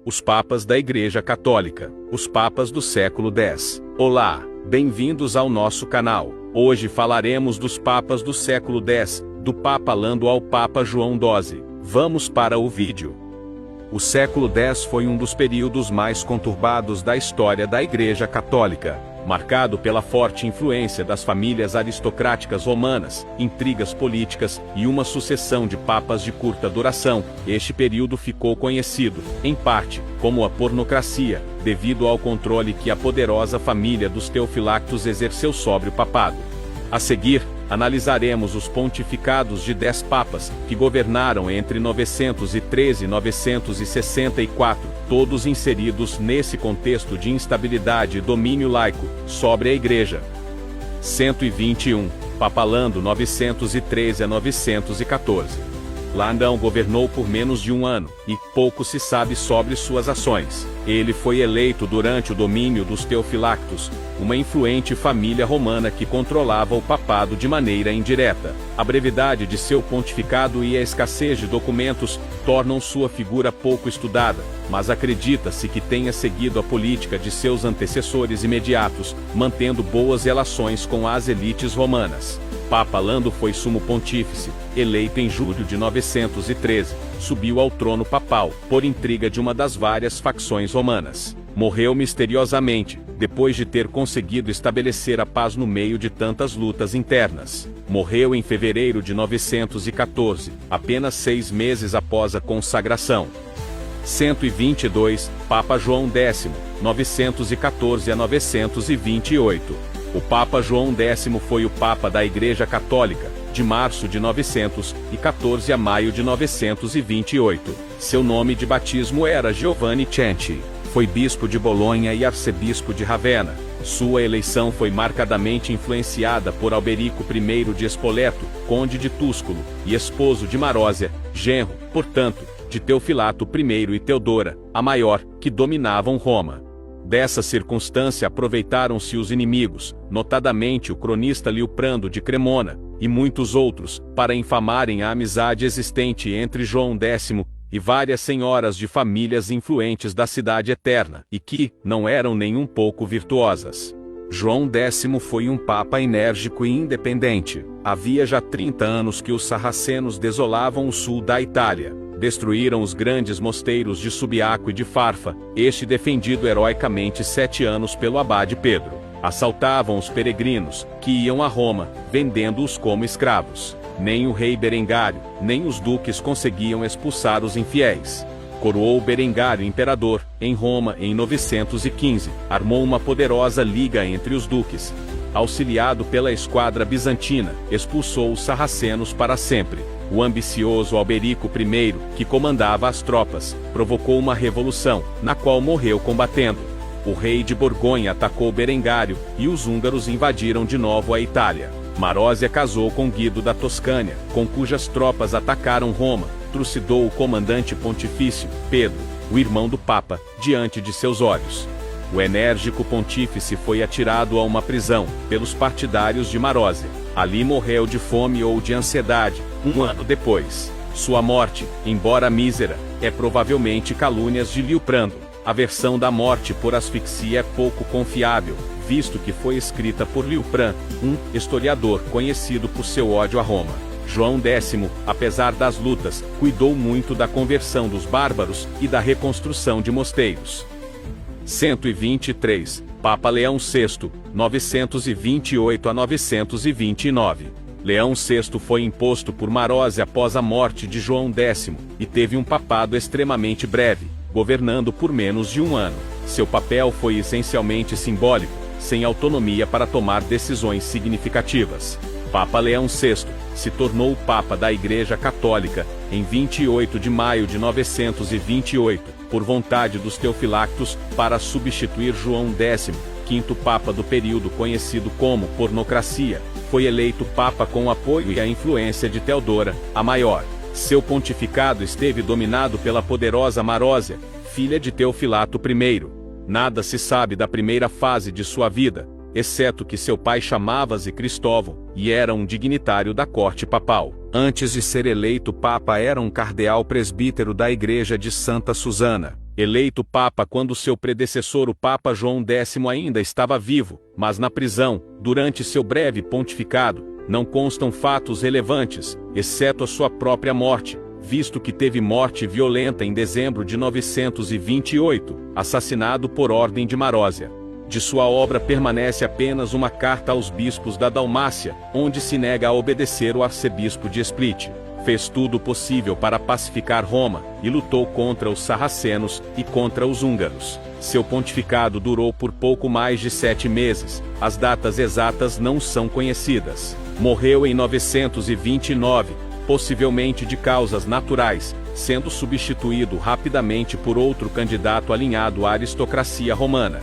Os Papas da Igreja Católica, os Papas do século X. Olá, bem-vindos ao nosso canal. Hoje falaremos dos Papas do século X, do Papa Lando ao Papa João XII. Vamos para o vídeo. O século X foi um dos períodos mais conturbados da história da Igreja Católica, marcado pela forte influência das famílias aristocráticas romanas, intrigas políticas e uma sucessão de papas de curta duração. Este período ficou conhecido, em parte, como a pornocracia, devido ao controle que a poderosa família dos Teofilactos exerceu sobre o papado. A seguir, analisaremos os pontificados de 10 papas, que governaram entre 913 e 964, todos inseridos nesse contexto de instabilidade e domínio laico sobre a Igreja. 121. Papa Lando 913 a 914. Landão governou por menos de um ano, e pouco se sabe sobre suas ações. Ele foi eleito durante o domínio dos Teofilactos, uma influente família romana que controlava o papado de maneira indireta. A brevidade de seu pontificado e a escassez de documentos tornam sua figura pouco estudada, mas acredita-se que tenha seguido a política de seus antecessores imediatos, mantendo boas relações com as elites romanas. Papa Lando foi sumo pontífice, eleito em julho de 913, subiu ao trono papal, por intriga de uma das várias facções romanas. Morreu misteriosamente, depois de ter conseguido estabelecer a paz no meio de tantas lutas internas. Morreu em fevereiro de 914, apenas 6 meses após a consagração. 122, Papa João X, 914 a 928. O Papa João X foi o Papa da Igreja Católica, de março de 914 a maio de 928. Seu nome de batismo era Giovanni Centi. Foi bispo de Bolonha e arcebispo de Ravenna. Sua eleição foi marcadamente influenciada por Alberico I de Spoleto, conde de Túsculo, e esposo de Marósia, genro, portanto, de Teofilato I e Teodora, a maior, que dominavam Roma. Dessa circunstância aproveitaram-se os inimigos, notadamente o cronista Liuprando de Cremona, e muitos outros, para infamarem a amizade existente entre João X e várias senhoras de famílias influentes da Cidade Eterna, e que não eram nem um pouco virtuosas. João X foi um papa enérgico e independente. Havia já 30 anos que os sarracenos desolavam o sul da Itália. Destruíram os grandes mosteiros de Subiaco e de Farfa, este defendido heroicamente 7 anos pelo abade Pedro. Assaltavam os peregrinos, que iam a Roma, vendendo-os como escravos. Nem o rei Berengário, nem os duques conseguiam expulsar os infiéis. Coroou Berengário imperador, em Roma em 915, armou uma poderosa liga entre os duques. Auxiliado pela esquadra bizantina, expulsou os sarracenos para sempre. O ambicioso Alberico I, que comandava as tropas, provocou uma revolução, na qual morreu combatendo. O rei de Borgonha atacou Berengário, e os húngaros invadiram de novo a Itália. Marósia casou com Guido da Toscânia, com cujas tropas atacaram Roma, trucidou o comandante pontifício, Pedro, o irmão do Papa, diante de seus olhos. O enérgico pontífice foi atirado a uma prisão, pelos partidários de Marósia. Ali morreu de fome ou de ansiedade, um ano depois. Sua morte, embora mísera, é provavelmente calúnias de Liuprando. A versão da morte por asfixia é pouco confiável, visto que foi escrita por Liupran, um historiador conhecido por seu ódio a Roma. João X, apesar das lutas, cuidou muito da conversão dos bárbaros e da reconstrução de mosteiros. 123, Papa Leão VI, 928 a 929. Leão VI foi imposto por Marósia após a morte de João X, e teve um papado extremamente breve, governando por menos de um ano. Seu papel foi essencialmente simbólico, sem autonomia para tomar decisões significativas. Papa Leão VI se tornou o Papa da Igreja Católica, em 28 de maio de 928, por vontade dos Teofilactos, para substituir João X, quinto Papa do período conhecido como pornocracia. Foi eleito Papa com o apoio e a influência de Teodora, a maior. Seu pontificado esteve dominado pela poderosa Marósia, filha de Teofilato I. Nada se sabe da primeira fase de sua vida, exceto que seu pai chamava-se Cristóvão, e era um dignitário da corte papal. Antes de ser eleito papa era um cardeal presbítero da igreja de Santa Susana. Eleito Papa quando seu predecessor o Papa João X ainda estava vivo, mas na prisão, durante seu breve pontificado, não constam fatos relevantes, exceto a sua própria morte, visto que teve morte violenta em dezembro de 928, assassinado por ordem de Marósia. De sua obra permanece apenas uma carta aos bispos da Dalmácia, onde se nega a obedecer o arcebispo de Split. Fez tudo o possível para pacificar Roma, e lutou contra os sarracenos e contra os húngaros. Seu pontificado durou por pouco mais de 7 meses, as datas exatas não são conhecidas. Morreu em 929, possivelmente de causas naturais, sendo substituído rapidamente por outro candidato alinhado à aristocracia romana.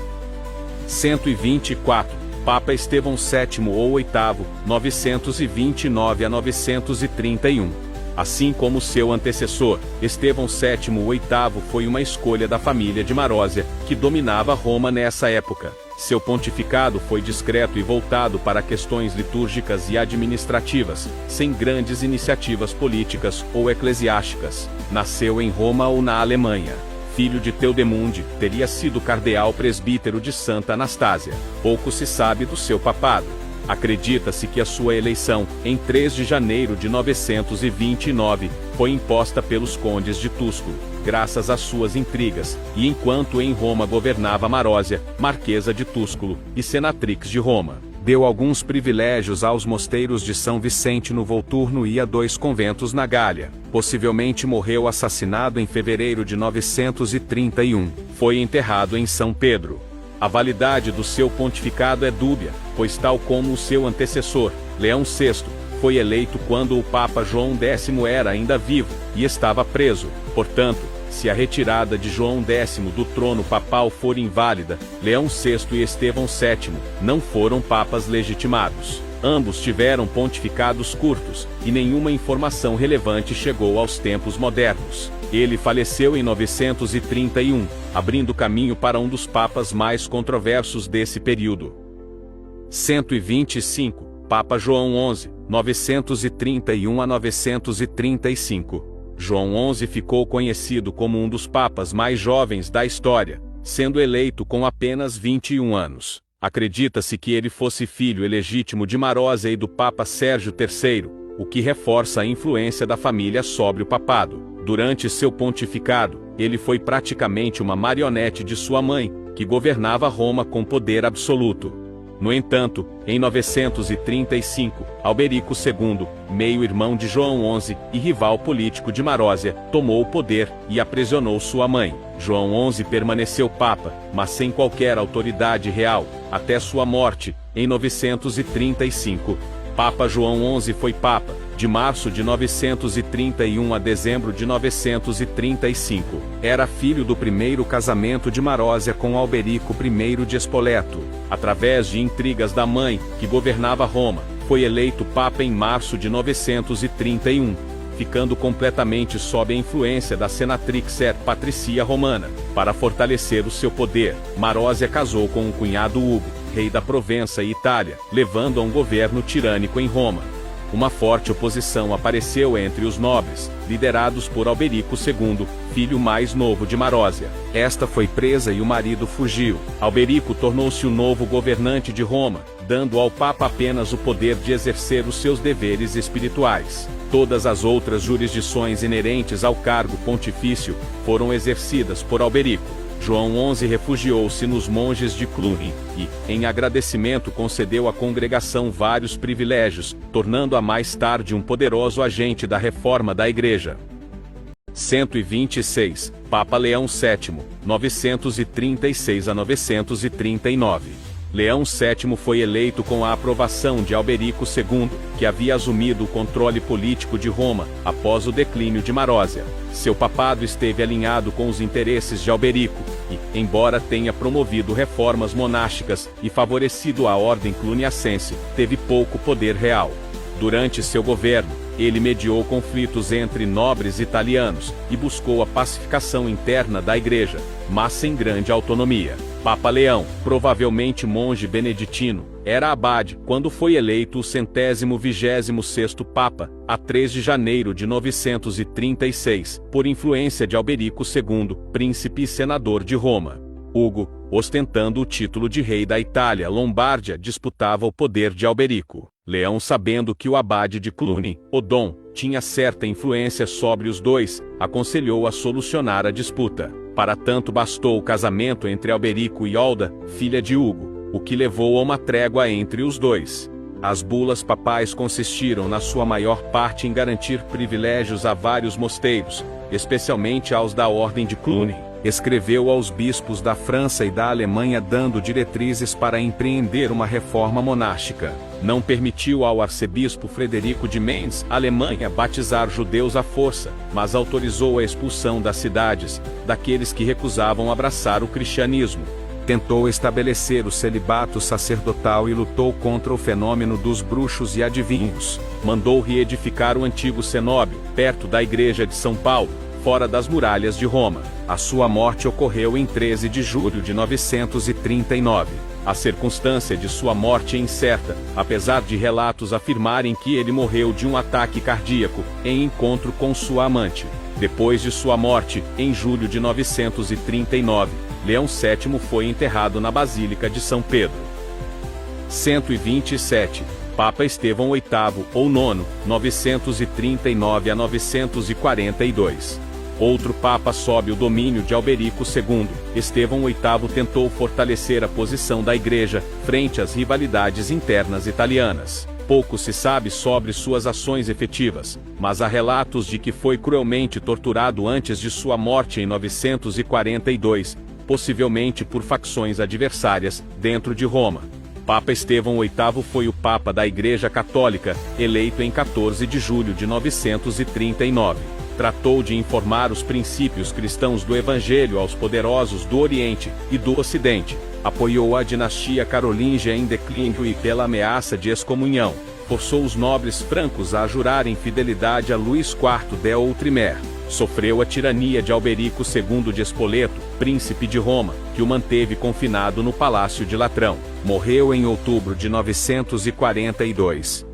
124. Papa Estevão VII ou VIII, 929 a 931. Assim como seu antecessor, Estevão VII ou VIII foi uma escolha da família de Marósia, que dominava Roma nessa época. Seu pontificado foi discreto e voltado para questões litúrgicas e administrativas, sem grandes iniciativas políticas ou eclesiásticas. Nasceu em Roma ou na Alemanha. Filho de Teudemunde, teria sido cardeal presbítero de Santa Anastásia. Pouco se sabe do seu papado. Acredita-se que a sua eleição, em 3 de janeiro de 929, foi imposta pelos condes de Túsculo, graças às suas intrigas, e enquanto em Roma governava Marósia, marquesa de Túsculo, e senatrix de Roma. Deu alguns privilégios aos mosteiros de São Vicente no Volturno e a 2 conventos na Gália. Possivelmente morreu assassinado em fevereiro de 931. Foi enterrado em São Pedro. A validade do seu pontificado é dúbia, pois tal como o seu antecessor, Leão VI, foi eleito quando o Papa João X era ainda vivo, e estava preso. Portanto, se a retirada de João X do trono papal for inválida, Leão VI e Estevão VII não foram papas legitimados. Ambos tiveram pontificados curtos, e nenhuma informação relevante chegou aos tempos modernos. Ele faleceu em 931, abrindo caminho para um dos papas mais controversos desse período. 125. Papa João XI, 931 a 935. João XI ficou conhecido como um dos papas mais jovens da história, sendo eleito com apenas 21 anos. Acredita-se que ele fosse filho ilegítimo de Marósia e do Papa Sérgio III, o que reforça a influência da família sobre o papado. Durante seu pontificado, ele foi praticamente uma marionete de sua mãe, que governava Roma com poder absoluto. No entanto, em 935, Alberico II, meio-irmão de João XI e rival político de Marósia, tomou o poder e aprisionou sua mãe. João XI permaneceu papa, mas sem qualquer autoridade real, até sua morte, em 935. Papa João XI foi papa, de março de 931 a dezembro de 935. Era filho do primeiro casamento de Marósia com Alberico I de Spoleto. Através de intrigas da mãe, que governava Roma, foi eleito papa em março de 931, ficando completamente sob a influência da senatrix patricia romana. Para fortalecer o seu poder, Marósia casou com o cunhado Hugo, rei da Provença e Itália, levando a um governo tirânico em Roma. Uma forte oposição apareceu entre os nobres, liderados por Alberico II, filho mais novo de Marósia. Esta foi presa e o marido fugiu. Alberico tornou-se o novo governante de Roma, dando ao Papa apenas o poder de exercer os seus deveres espirituais. Todas as outras jurisdições inerentes ao cargo pontifício foram exercidas por Alberico. João XI refugiou-se nos monges de Cluny e, em agradecimento, concedeu à congregação vários privilégios, tornando-a mais tarde um poderoso agente da reforma da Igreja. 126. Papa Leão VII, 936 a 939. Leão VII foi eleito com a aprovação de Alberico II, que havia assumido o controle político de Roma, após o declínio de Marósia. Seu papado esteve alinhado com os interesses de Alberico, e, embora tenha promovido reformas monásticas e favorecido a ordem cluniacense, teve pouco poder real. Durante seu governo, ele mediou conflitos entre nobres italianos, e buscou a pacificação interna da Igreja, mas sem grande autonomia. Papa Leão, provavelmente monge beneditino, Era abade quando foi eleito o 126º Papa, a 3 de janeiro de 936, por influência de Alberico II, príncipe e senador de Roma. Hugo, ostentando o título de rei da Itália Lombardia, disputava o poder de Alberico. Leão, sabendo que o abade de Cluny, Odon, tinha certa influência sobre os dois, aconselhou a solucionar a disputa. Para tanto bastou o casamento entre Alberico e Olda, filha de Hugo, o que levou a uma trégua entre os dois. As bulas papais consistiram na sua maior parte em garantir privilégios a vários mosteiros, especialmente aos da Ordem de Cluny. Escreveu aos bispos da França e da Alemanha dando diretrizes para empreender uma reforma monástica. Não permitiu ao arcebispo Frederico de Mainz, Alemanha, batizar judeus à força, mas autorizou a expulsão das cidades, daqueles que recusavam abraçar o cristianismo. Tentou estabelecer o celibato sacerdotal e lutou contra o fenômeno dos bruxos e adivinhos. Mandou reedificar o antigo cenóbio, perto da igreja de São Paulo, fora das muralhas de Roma. A sua morte ocorreu em 13 de julho de 939. A circunstância de sua morte é incerta, apesar de relatos afirmarem que ele morreu de um ataque cardíaco, em encontro com sua amante. Depois de sua morte, em julho de 939, Leão VII foi enterrado na Basílica de São Pedro. 127. Papa Estevão VIII, ou IX, 939 a 942. Outro Papa sob o domínio de Alberico II, Estevão VIII tentou fortalecer a posição da Igreja, frente às rivalidades internas italianas. Pouco se sabe sobre suas ações efetivas, mas há relatos de que foi cruelmente torturado antes de sua morte em 942, possivelmente por facções adversárias, dentro de Roma. Papa Estevão VIII foi o Papa da Igreja Católica, eleito em 14 de julho de 939. Tratou de informar os princípios cristãos do Evangelho aos poderosos do Oriente e do Ocidente. Apoiou a dinastia carolíngia em declínio e, pela ameaça de excomunhão, forçou os nobres francos a jurarem fidelidade a Luís IV de Outremer. Sofreu a tirania de Alberico II de Spoleto, príncipe de Roma, que o manteve confinado no Palácio de Latrão. Morreu em outubro de 942.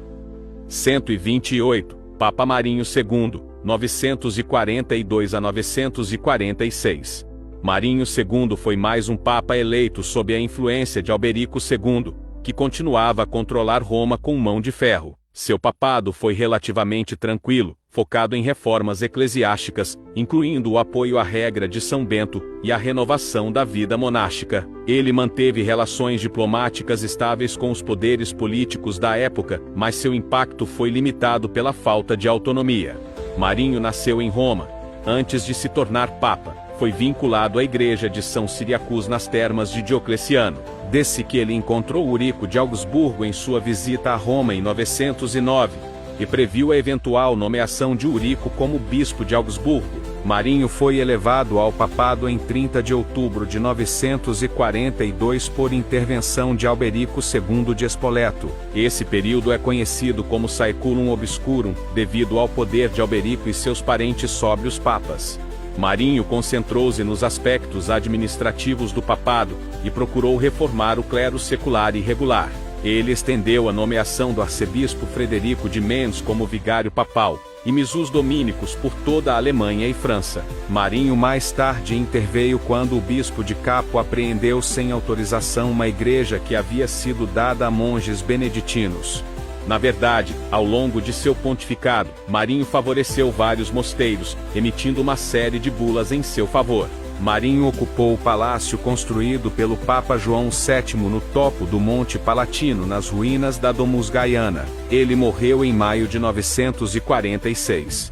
128. Papa Marinho II, 942 a 946. Marinho II foi mais um papa eleito sob a influência de Alberico II, que continuava a controlar Roma com mão de ferro. Seu papado foi relativamente tranquilo, focado em reformas eclesiásticas, incluindo o apoio à regra de São Bento e a renovação da vida monástica. Ele manteve relações diplomáticas estáveis com os poderes políticos da época, mas seu impacto foi limitado pela falta de autonomia. Marinho nasceu em Roma. Antes de se tornar papa, foi vinculado à igreja de São Ciriacus nas termas de Diocleciano. Desse que ele encontrou Eurico de Augsburgo em sua visita a Roma em 909, e previu a eventual nomeação de Eurico como bispo de Augsburgo. Marinho foi elevado ao papado em 30 de outubro de 942 por intervenção de Alberico II de Spoleto. Esse período é conhecido como Saeculum Obscurum, devido ao poder de Alberico e seus parentes sobre os papas. Marinho concentrou-se nos aspectos administrativos do papado, e procurou reformar o clero secular e regular. Ele estendeu a nomeação do arcebispo Frederico de Mainz como vigário papal, e missos domínicos por toda a Alemanha e França. Marinho mais tarde interveio quando o bispo de Capo apreendeu sem autorização uma igreja que havia sido dada a monges beneditinos. Na verdade, ao longo de seu pontificado, Marinho favoreceu vários mosteiros, emitindo uma série de bulas em seu favor. Marinho ocupou o palácio construído pelo Papa João VII no topo do Monte Palatino, nas ruínas da Domus Gaiana. Ele morreu em maio de 946.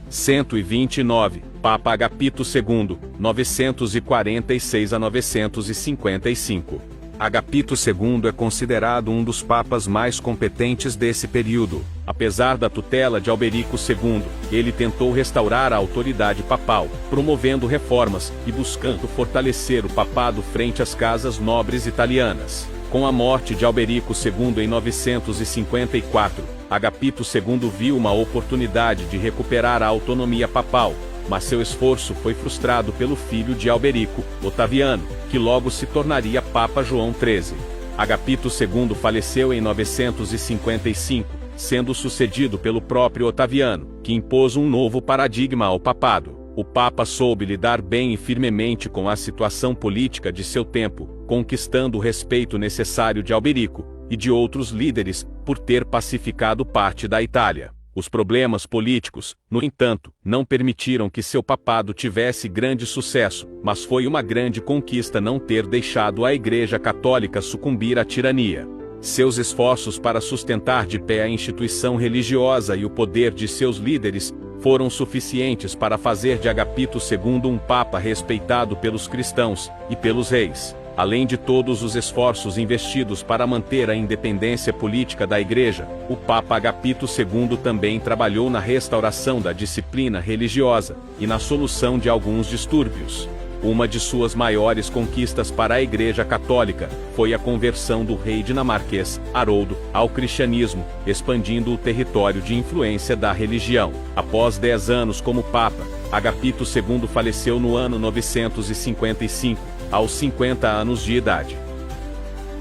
129. Papa Agapito II, 946 a 955. Agapito II é considerado um dos papas mais competentes desse período. Apesar da tutela de Alberico II, ele tentou restaurar a autoridade papal, promovendo reformas e buscando fortalecer o papado frente às casas nobres italianas. Com a morte de Alberico II em 954, Agapito II viu uma oportunidade de recuperar a autonomia papal, mas seu esforço foi frustrado pelo filho de Alberico, Otaviano, que logo se tornaria Papa João XIII. Agapito II faleceu em 955, sendo sucedido pelo próprio Otaviano, que impôs um novo paradigma ao papado. O Papa soube lidar bem e firmemente com a situação política de seu tempo, conquistando o respeito necessário de Alberico e de outros líderes por ter pacificado parte da Itália. Os problemas políticos, no entanto, não permitiram que seu papado tivesse grande sucesso, mas foi uma grande conquista não ter deixado a Igreja Católica sucumbir à tirania. Seus esforços para sustentar de pé a instituição religiosa e o poder de seus líderes foram suficientes para fazer de Agapito II um papa respeitado pelos cristãos e pelos reis. Além de todos os esforços investidos para manter a independência política da Igreja, o Papa Agapito II também trabalhou na restauração da disciplina religiosa e na solução de alguns distúrbios. Uma de suas maiores conquistas para a Igreja Católica foi a conversão do rei dinamarquês, Haroldo, ao cristianismo, expandindo o território de influência da religião. Após 10 anos como Papa, Agapito II faleceu no ano 955, aos 50 anos de idade.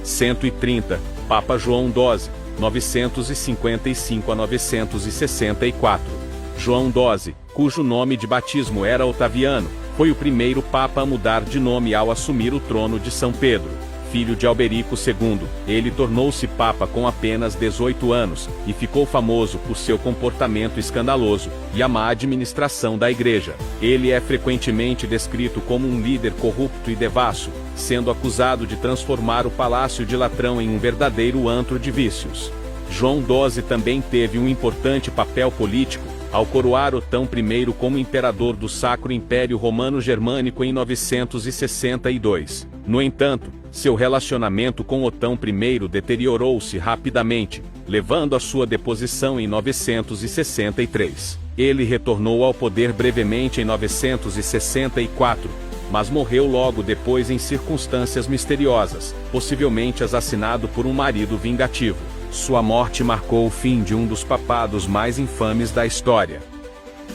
130, Papa João XII, 955 a 964. João XII, cujo nome de batismo era Otaviano, foi o primeiro Papa a mudar de nome ao assumir o trono de São Pedro. Filho de Alberico II, ele tornou-se Papa com apenas 18 anos, e ficou famoso por seu comportamento escandaloso e a má administração da Igreja. Ele é frequentemente descrito como um líder corrupto e devasso, sendo acusado de transformar o Palácio de Latrão em um verdadeiro antro de vícios. João XII também teve um importante papel político, ao coroar Otão I como imperador do Sacro Império Romano Germânico em 962. No entanto, seu relacionamento com Otão I deteriorou-se rapidamente, levando à sua deposição em 963. Ele retornou ao poder brevemente em 964, mas morreu logo depois em circunstâncias misteriosas, possivelmente assassinado por um marido vingativo. Sua morte marcou o fim de um dos papados mais infames da história.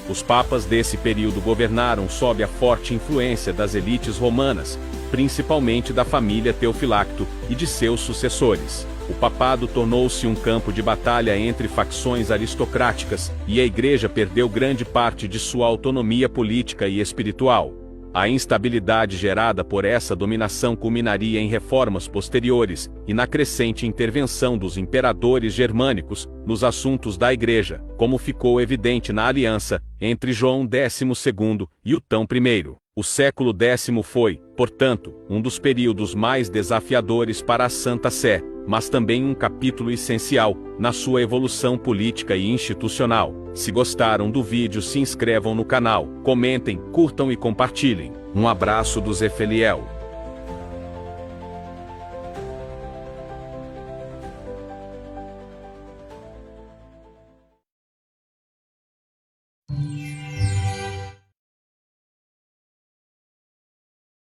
Os papas desse período governaram sob a forte influência das elites romanas, principalmente da família Teofilacto e de seus sucessores. O papado tornou-se um campo de batalha entre facções aristocráticas, e a Igreja perdeu grande parte de sua autonomia política e espiritual. A instabilidade gerada por essa dominação culminaria em reformas posteriores e na crescente intervenção dos imperadores germânicos nos assuntos da Igreja, como ficou evidente na aliança entre João XII e Otão I. O século X foi, portanto, um dos períodos mais desafiadores para a Santa Sé, mas também um capítulo essencial na sua evolução política e institucional. Se gostaram do vídeo, se inscrevam no canal, comentem, curtam e compartilhem. Um abraço do Zefeliel.